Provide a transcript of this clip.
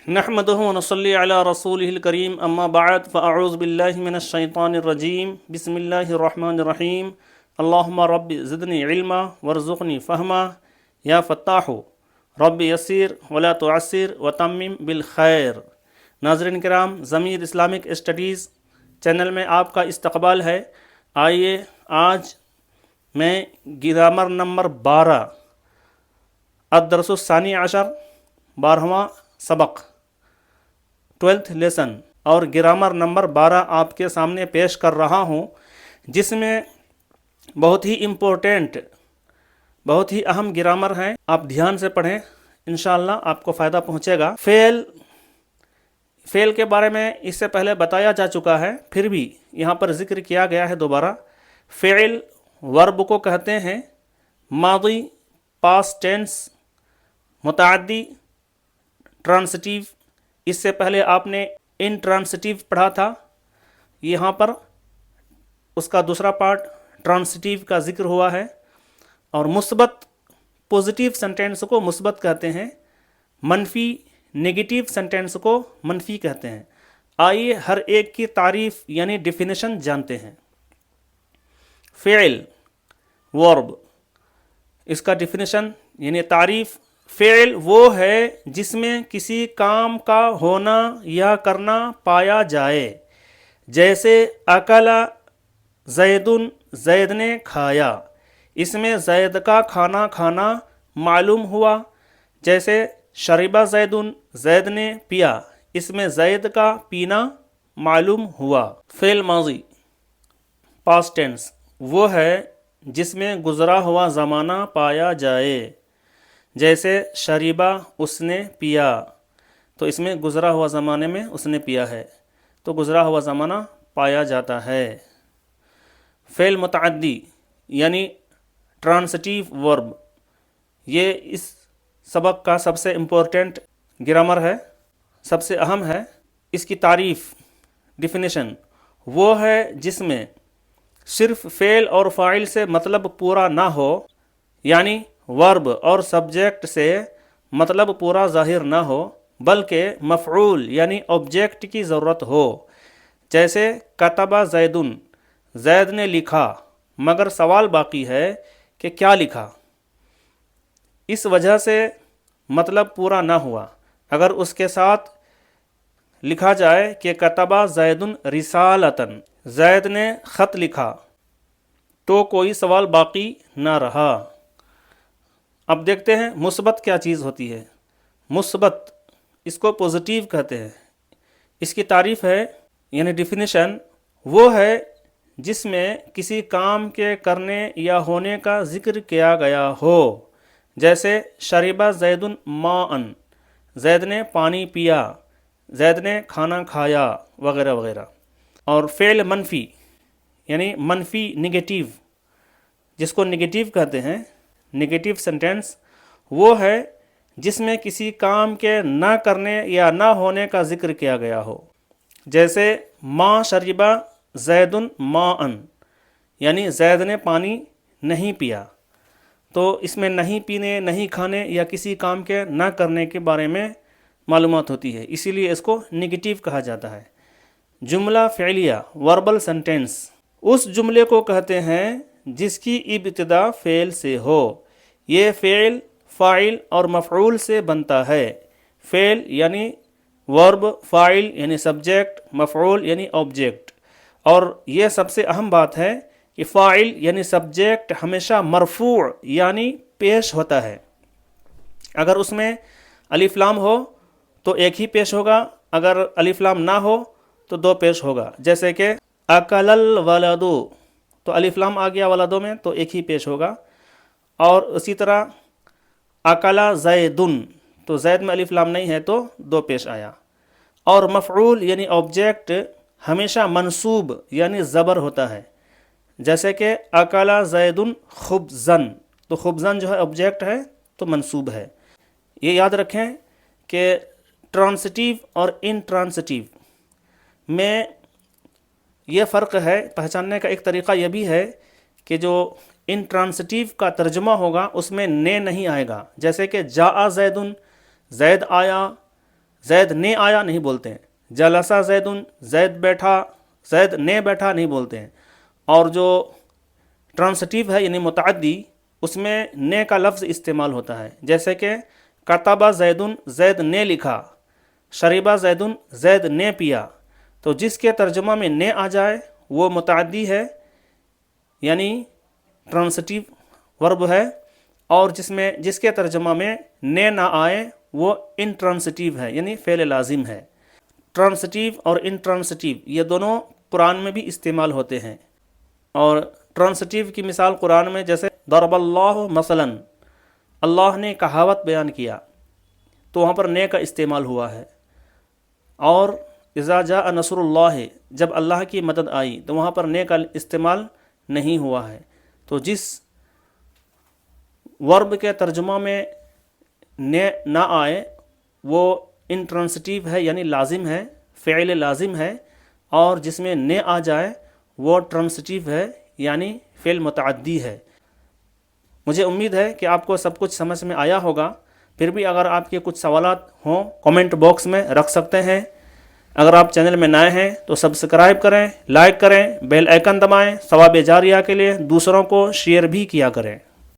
نحمده ونصلي على رسوله الكريم اما بعد فاعوذ بالله من الشيطان الرجيم بسم الله الرحمن الرحيم اللهم رب زدني علما وارزقني فهما یا فتاح رب یسیر ولا تعسر وتمم بالخیر۔ ناظرین کرام، ضمیر اسلامک اسٹڈیز چینل میں آپ کا استقبال ہے۔ آئیے آج میں گرامر نمبر 12 الدرس الثانی عشر 12واں سبق 12th لیسن اور گرامر نمبر 12 آپ کے سامنے پیش کر رہا ہوں، جس میں بہت ہی امپورٹنٹ، بہت ہی اہم گرامر ہیں۔ آپ دھیان سے پڑھیں، انشاءاللہ آپ کو فائدہ پہنچے گا۔ فعل کے بارے میں اس سے پہلے بتایا جا چکا ہے، پھر بھی یہاں پر ذکر کیا گیا ہے دوبارہ۔ فعل ورب کو کہتے ہیں، ماضی، پاسٹ ٹینس، متعدی، ٹرانسٹیو۔ اس سے پہلے آپ نے انٹرانسٹیو پڑھا تھا، یہاں پر اس کا دوسرا پارٹ ٹرانسٹیو کا ذکر ہوا ہے۔ اور مثبت پوزیٹیو سینٹینس کو مثبت کہتے ہیں، منفی نگیٹیو سینٹینس کو منفی کہتے ہیں۔ آئیے ہر ایک کی تعریف یعنی ڈیفینیشن جانتے ہیں۔ فعل ورب، اس کا ڈیفینیشن یعنی تعریف: فعل وہ ہے جس میں کسی کام کا ہونا یا کرنا پایا جائے، جیسے اکلا زیدن، زید نے کھایا، اس میں زید کا کھانا کھانا معلوم ہوا۔ جیسے شربا زیدن، زید نے پیا، اس میں زید کا پینا معلوم ہوا۔ فعل ماضی پاسٹ ٹینس وہ ہے جس میں گزرا ہوا زمانہ پایا جائے، جیسے شریبا، اس نے پیا، تو اس میں گزرا ہوا زمانے میں اس نے پیا ہے، تو گزرا ہوا زمانہ پایا جاتا ہے۔ فعل متعدی یعنی ٹرانسٹیو ورب، یہ اس سبق کا سب سے امپورٹنٹ گرامر ہے، سب سے اہم ہے۔ اس کی تعریف ڈیفینیشن: وہ ہے جس میں صرف فعل اور فاعل سے مطلب پورا نہ ہو، یعنی ورب اور سبجیکٹ سے مطلب پورا ظاہر نہ ہو، بلکہ مفعول یعنی آبجیکٹ کی ضرورت ہو۔ جیسے کتبہ زیدن، زید نے لکھا، مگر سوال باقی ہے کہ کیا لکھا، اس وجہ سے مطلب پورا نہ ہوا۔ اگر اس کے ساتھ لکھا جائے کہ کتبہ زیدن رسالتن، زید نے خط لکھا، تو کوئی سوال باقی نہ رہا۔ اب دیکھتے ہیں مثبت کیا چیز ہوتی ہے۔ مثبت، اس کو پوزیٹیو کہتے ہیں۔ اس کی تعریف ہے یعنی ڈیفینیشن: وہ ہے جس میں کسی کام کے کرنے یا ہونے کا ذکر کیا گیا ہو، جیسے شربا زیدن ماءً، زید نے پانی پیا، زید نے کھانا کھایا، وغیرہ وغیرہ۔ اور فعل منفی یعنی منفی نگیٹیو، جس کو نگیٹیو کہتے ہیں، نگیٹیو سینٹینس وہ ہے جس میں کسی کام کے نہ کرنے یا نہ ہونے کا ذکر کیا گیا ہو، جیسے ما شربا زیدن ماءً، یعنی زید نے پانی نہیں پیا، تو اس میں نہیں پینے، نہیں کھانے یا کسی کام کے نہ کرنے کے بارے میں معلومات ہوتی ہے، اسی لیے اس کو نگیٹیو کہا جاتا ہے۔ جملہ فعلیہ وربل سینٹینس اس جملے کو کہتے ہیں جس کی ابتدا فعل سے ہو۔ یہ فعل فاعل اور مفعول سے بنتا ہے۔ فعل یعنی ورب، فاعل یعنی سبجیکٹ، مفعول یعنی آبجیکٹ۔ اور یہ سب سے اہم بات ہے کہ فاعل یعنی سبجیکٹ ہمیشہ مرفوع یعنی پیش ہوتا ہے۔ اگر اس میں الف لام ہو تو ایک ہی پیش ہوگا، اگر الف لام نہ ہو تو دو پیش ہوگا۔ جیسے کہ اکل الولد، تو الف لام آ گیا ولدوں میں تو ایک ہی پیش ہوگا۔ اور اسی طرح اکلا زیدن، تو زید میں الف لام نہیں ہے تو دو پیش آیا۔ اور مفعول یعنی آبجیکٹ ہمیشہ منصوب یعنی زبر ہوتا ہے، جیسے کہ اکلا زیدن خبزن، تو خبزن جو ہے آبجیکٹ ہے تو منصوب ہے۔ یہ یاد رکھیں کہ ٹرانسٹیو اور انٹرانسٹیو میں یہ فرق ہے۔ پہچاننے کا ایک طریقہ یہ بھی ہے کہ جو انٹرانسٹیو کا ترجمہ ہوگا اس میں نے نہیں آئے گا، جیسے کہ جاء زیدن، زید آیا، زید نے آیا نہیں بولتے ہیں، جلسہ زیدن زید بیٹھا، زید نے بیٹھا نہیں بولتے ہیں۔ اور جو ٹرانسٹیو ہے یعنی متعدی، اس میں نے کا لفظ استعمال ہوتا ہے، جیسے کہ کتبہ زیدن زید نے لکھا، شربہ زیدن زید نے پیا۔ تو جس کے ترجمہ میں نے آ جائے وہ متعدی ہے یعنی ٹرانسٹیو ورب ہے، اور جس کے ترجمہ میں نے نہ آئے وہ انٹرانسٹیو ہے یعنی فعل لازم ہے۔ ٹرانسٹیو اور انٹرانسٹیو یہ دونوں قرآن میں بھی استعمال ہوتے ہیں، اور ٹرانسٹیو کی مثال قرآن میں جیسے ضرب اللہ مثلا، اللہ نے کہاوت بیان کیا، تو وہاں پر نے کا استعمال ہوا ہے۔ اور اذا جاء نصر اللہ، جب اللہ کی مدد آئی تو وہاں پر نے کا استعمال نہیں ہوا ہے۔ تو جس ورب کے ترجمہ میں نے نہ آئے وہ انٹرانسٹیو ہے یعنی لازم ہے، فعل لازم ہے، اور جس میں نے آ جائے وہ ٹرانسٹیو ہے یعنی فعل متعدی ہے۔ مجھے امید ہے کہ آپ کو سب کچھ سمجھ میں آیا ہوگا۔ پھر بھی اگر آپ کے کچھ سوالات ہوں کامنٹ باکس میں رکھ سکتے ہیں۔ اگر آپ چینل میں نئے ہیں تو سبسکرائب کریں، لائک کریں، بیل آئیکن دبائیں، ثواب جاریہ کے لیے دوسروں کو شیئر بھی کیا کریں۔